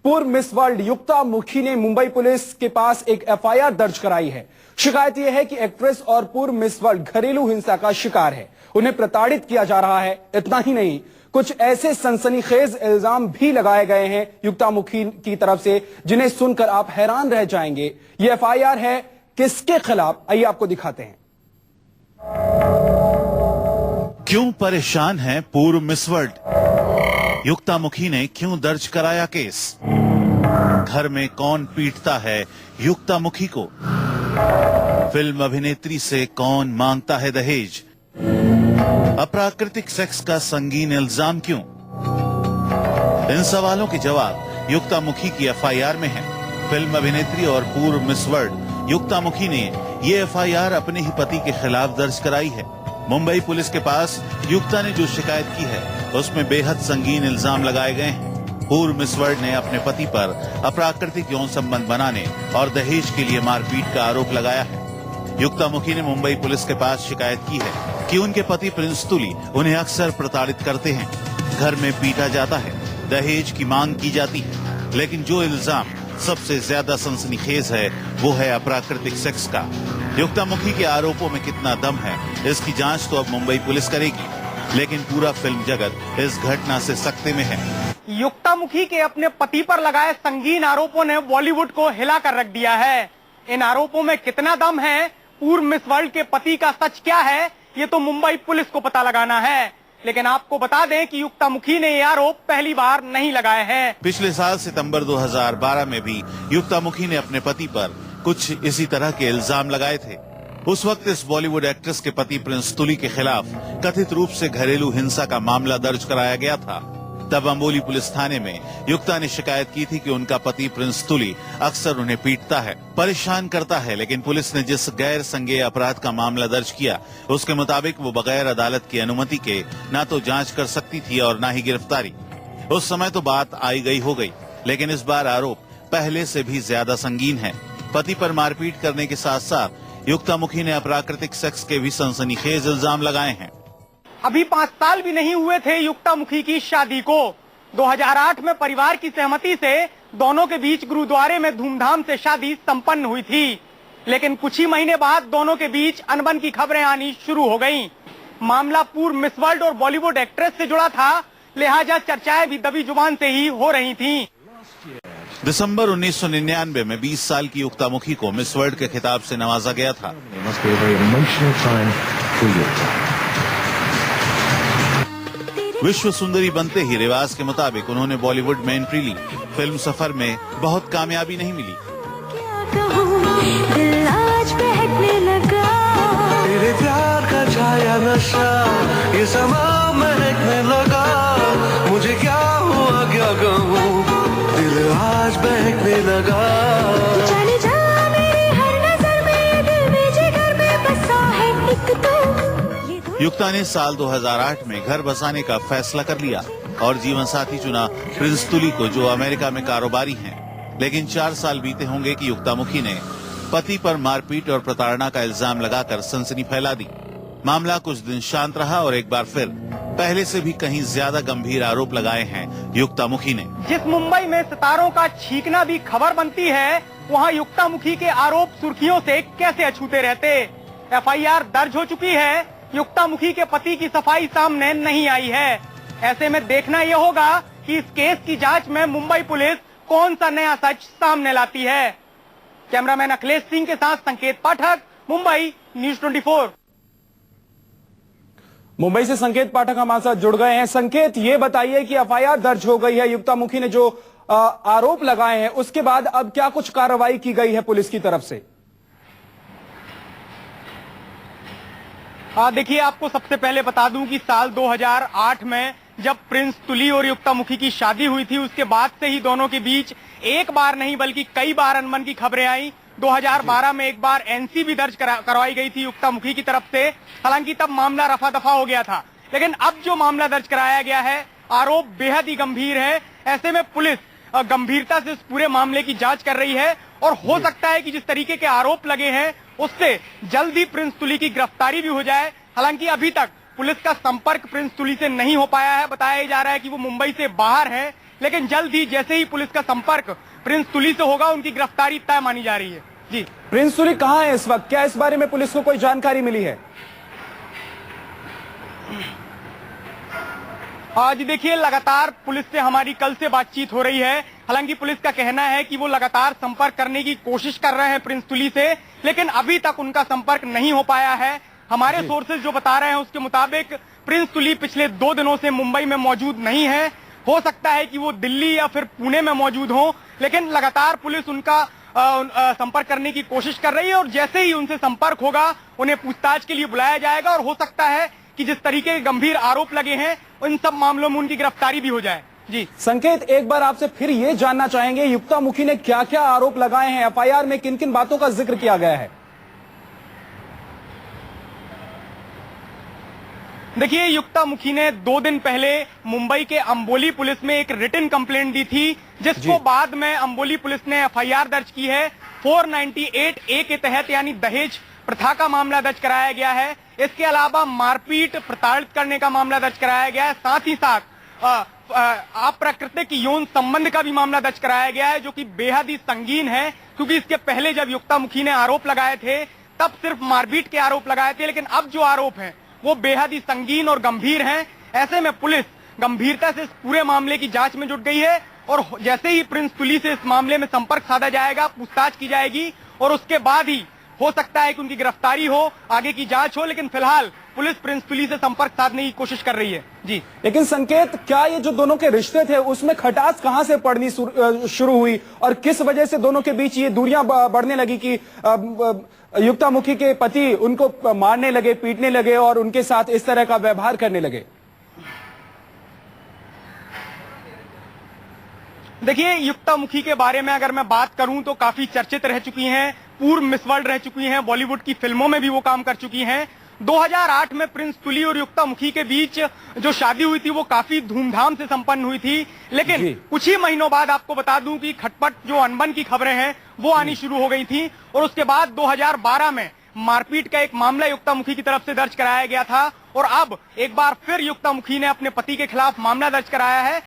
पूर्व miss world युक्ता मुखी ने मुंबई पुलिस के पास एक एफआईआर दर्ज कराई है। शिकायत यह है कि एक्ट्रेस और पूर्व मिस वर्ल्ड घरेलू हिंसा का शिकार है, उन्हें प्रताड़ित किया जा रहा है। इतना ही नहीं, कुछ ऐसे सनसनीखेज इल्जाम भी लगाए गए हैं युक्ता मुखी की तरफ से, जिन्हें सुनकर आप हैरान रह जाएंगे। यह एफआईआर है किसके खिलाफ, आइए आपको दिखाते हैं। क्यों परेशान है पूर्व मिस वर्ल्ड? युक्ता मुखी ने क्यों दर्ज कराया केस? घर में कौन पीटता है युक्ता मुखी को? फिल्म अभिनेत्री से कौन मांगता है दहेज? अप्राकृतिक सेक्स का संगीन इल्जाम क्यों? इन सवालों के जवाब युक्ता मुखी की एफआईआर में है। फिल्म अभिनेत्री और पूर्व मिस वर्ल्ड युक्ता मुखी ने ये एफआईआर अपने ही पति के खिलाफ दर्ज कराई है। मुंबई पुलिस के पास युक्ता ने जो शिकायत की है उसमें बेहद संगीन इल्जाम लगाए गए हैं। पूर्व मिस वर्ल्ड ने अपने पति पर अप्राकृतिक यौन संबंध बनाने और दहेज के लिए मारपीट का आरोप लगाया है। युक्ता मुखी ने मुंबई पुलिस के पास शिकायत की है कि उनके पति प्रिंस तुली उन्हें अक्सर प्रताड़ित करते हैं, घर में पीटा जाता है, दहेज की मांग की जाती है। लेकिन जो इल्जाम सबसे ज्यादा सनसनीखेज है वो है अप्राकृतिक सेक्स का। युक्ता मुखी के आरोपों में कितना दम है, इसकी जांच तो अब मुंबई पुलिस करेगी, लेकिन पूरा फिल्म जगत इस घटना से सकते में है। युक्ता मुखी के अपने पति पर लगाए संगीन आरोपों ने बॉलीवुड को हिला कर रख दिया है। इन आरोपों में कितना दम है, पूर्व मिस वर्ल्ड के पति का सच क्या है, ये तो मुंबई पुलिस को पता लगाना है। लेकिन आपको बता दें कि युक्ता मुखी ने ये आरोप पहली बार नहीं लगाए हैं। पिछले साल सितंबर 2012 में भी युक्ता मुखी ने अपने पति पर कुछ इसी तरह के इल्जाम लगाए थे। उस वक्त इस बॉलीवुड एक्ट्रेस के पति प्रिंस तुली के खिलाफ कथित रूप से घरेलू हिंसा का मामला दर्ज कराया गया था। तब अंबोली पुलिस थाने में युक्ता ने शिकायत की थी कि उनका पति प्रिंस तुली अक्सर उन्हें पीटता है, परेशान करता है। लेकिन पुलिस ने जिस गैर संज्ञेय अपराध का मामला दर्ज किया उसके मुताबिक वो बगैर अदालत की अनुमति के ना तो जांच कर सकती थी और ना ही गिरफ्तारी। उस समय तो बात आई गई हो गई, लेकिन इस बार आरोप पहले से भी ज्यादा संगीन है। पति पर मारपीट करने के साथ साथ युक्ता मुखी ने अप्राकृतिक सेक्स के भी सनसनीखेज इल्जाम लगाए हैं। अभी 5 साल भी नहीं हुए थे युक्ता मुखी की शादी को। 2008 में परिवार की सहमति से दोनों के बीच गुरुद्वारे में धूमधाम से शादी संपन्न हुई थी। लेकिन कुछ ही महीने बाद दोनों के बीच अनबन की खबरें आनी शुरू हो गईं। मामला पूर्व मिस वर्ल्ड और बॉलीवुड एक्ट्रेस से जुड़ा था, लिहाजा चर्चाएं भी दबी जुबान से ही हो रही थीं। दिसंबर 1999 में 20 साल की युक्ता मुखी को मिस वर्ल्ड के खिताब से नवाजा गया था। विश्व सुंदरी बनते ही रिवाज के मुताबिक उन्होंने बॉलीवुड में एंट्री ली। फिल्म सफर में बहुत कामयाबी नहीं मिली। दिल आज बहकने लगा, तेरे प्यार का छाया नशा, ये समा महकने लगा, मुझे क्या हुआ क्या कहूँ, दिल आज बहकने लगा। चले जा मेरी हर नजर में, दिल में जिगर में बसा है एक तू। युक्ता ने साल 2008 में घर बसाने का फैसला कर लिया और जीवन साथी चुना प्रिंस तुली को, जो अमेरिका में कारोबारी हैं। लेकिन 4 साल बीते होंगे कि युक्ता मुखी ने पति पर मारपीट और प्रताड़ना का इल्जाम लगाकर सनसनी फैला दी। मामला कुछ दिन शांत रहा और एक बार फिर पहले से भी कहीं ज्यादा गंभीर आरोप लगाए हैं युक्ता मुखी ने। जिस मुंबई में सितारों का छींकना भी खबर बनती है, वहाँ युक्ता मुखी के आरोप सुर्खियों से कैसे अछूते रहते। एफआईआर दर्ज हो चुकी है, युक्ता मुखी के पति की सफाई सामने नहीं आई है। ऐसे में देखना यह होगा कि इस केस की जांच में मुंबई पुलिस कौन सा नया सच सामने लाती है। कैमरामैन अखिलेश सिंह के साथ संकेत पाठक, मुंबई, न्यूज़ 24। मुंबई से संकेत पाठक हमारे साथ जुड़ गए हैं। संकेत, ये बताइए कि एफआईआर दर्ज हो गई है, युक्ता मुखी ने जो आरोप लगाए हैं उसके बाद अब क्या कुछ कार्रवाई की गई है पुलिस की तरफ से? देखिए, आपको सबसे पहले बता दूं कि साल 2008 में जब प्रिंस तुली और युक्ता मुखी की शादी हुई थी, उसके बाद से ही दोनों के बीच एक बार नहीं बल्कि कई बार अनबन की खबरें आई। 2012 में एक बार एनसी भी दर्ज करवाई गई थी युक्ता मुखी की तरफ से। हालांकि तब मामला रफा दफा हो गया था। लेकिन अब जो मामला दर्ज कराया गया है, आरोप बेहद ही गंभीर है। ऐसे में पुलिस गंभीरता से इस पूरे मामले की जांच कर रही है और हो सकता है कि जिस तरीके के आरोप लगे हैं उससे जल्द ही प्रिंस तुली की गिरफ्तारी भी हो जाए। हालांकि अभी तक पुलिस का संपर्क प्रिंस तुली से नहीं हो पाया है। बताया जा रहा है कि वो मुंबई से बाहर है। लेकिन जल्द ही जैसे ही पुलिस का संपर्क प्रिंस तुली से होगा उनकी गिरफ्तारी तय मानी जा रही है। जी प्रिंस तुली कहां है इस वक्त? क्या इस बारे में पुलिस को कोई जानकारी मिली है? जी देखिए, लगातार पुलिस से हमारी कल से बातचीत हो रही है। हालांकि पुलिस का कहना है कि वो लगातार संपर्क करने की कोशिश कर रहे हैं प्रिंस तुली से, लेकिन अभी तक उनका संपर्क नहीं हो पाया है। हमारे सोर्सेज जो बता रहे हैं उसके मुताबिक प्रिंस तुली पिछले 2 दिनों से मुंबई में मौजूद नहीं है। हो सकता है कि वो दिल्ली या फिर पुणे में मौजूद हो, लेकिन लगातार पुलिस उनका संपर्क करने की कोशिश कर रही है और जैसे ही उनसे संपर्क होगा उन्हें पूछताछ के लिए बुलाया जाएगा और हो सकता है कि जिस तरीके के गंभीर आरोप लगे हैं इन सब मामलों में उनकी गिरफ्तारी भी हो जाए। जी संकेत, एक बार आपसे फिर ये जानना चाहेंगे, युक्तामुखी ने क्या क्या आरोप लगाए हैं? एफआईआर में किन किन बातों का जिक्र किया गया है? देखिए, युक्तामुखी ने 2 दिन पहले मुंबई के अंबोली पुलिस में एक रिटन कंप्लेंट दी थी, जिसको बाद में अंबोली पुलिस ने एफआईआर दर्ज की है। 498A के तहत यानी दहेज प्रथा का मामला दर्ज कराया गया है। इसके अलावा मारपीट, प्रताड़ित करने का मामला दर्ज कराया गया है। साथ ही साथ अप्राकृतिक यौन संबंध का भी मामला दर्ज कराया गया है, जो कि बेहद ही संगीन है, क्योंकि इसके पहले जब युक्तामुखी ने आरोप लगाए थे तब सिर्फ मारपीट के आरोप लगाए थे, लेकिन अब जो आरोप हैं वो बेहद ही संगीन और गंभीर हैं। ऐसे में पुलिस गंभीरता से इस पूरे मामले की जांच में जुट गई है और जैसे ही प्रिंस तुली से इस मामले में संपर्क साधा जाएगा, पूछताछ की जाएगी और उसके बाद ही हो सकता है कि उनकी गिरफ्तारी हो, आगे की जांच हो, लेकिन फिलहाल पुलिस प्रिंस तुली से संपर्क साधने की कोशिश कर रही है। जी लेकिन संकेत, क्या ये जो दोनों के रिश्ते थे उसमें खटास कहां से पड़नी शुरू हुई और किस वजह से दोनों के बीच ये दूरियां बढ़ने लगी कि युक्तामुखी के पति उनको मारने लगे, पीटने लगे और उनके साथ इस तरह का व्यवहार करने लगे? देखिए, युक्तामुखी के बारे में अगर मैं बात करूं तो काफी चर्चित रह चुकी हैं, पूर्व मिस वर्ल्ड रह चुकी हैं, बॉलीवुड की फिल्मों में भी वो काम कर चुकी हैं। 2008 में प्रिंस तुली और युक्तामुखी के बीच जो शादी हुई थी वो काफी धूमधाम से संपन्न हुई थी, लेकिन कुछ ही महीनों बाद आपको बता दूं कि खटपट जो अनबन की खबरें हैं वो आनी शुरू हो गई थी और उसके बाद 2012 में मारपीट का एक मामला युक्तामुखी की तरफ से दर्ज कराया गया था और अब एक बार फिर युक्तामुखी ने अपने पति के खिलाफ मामला दर्ज कराया है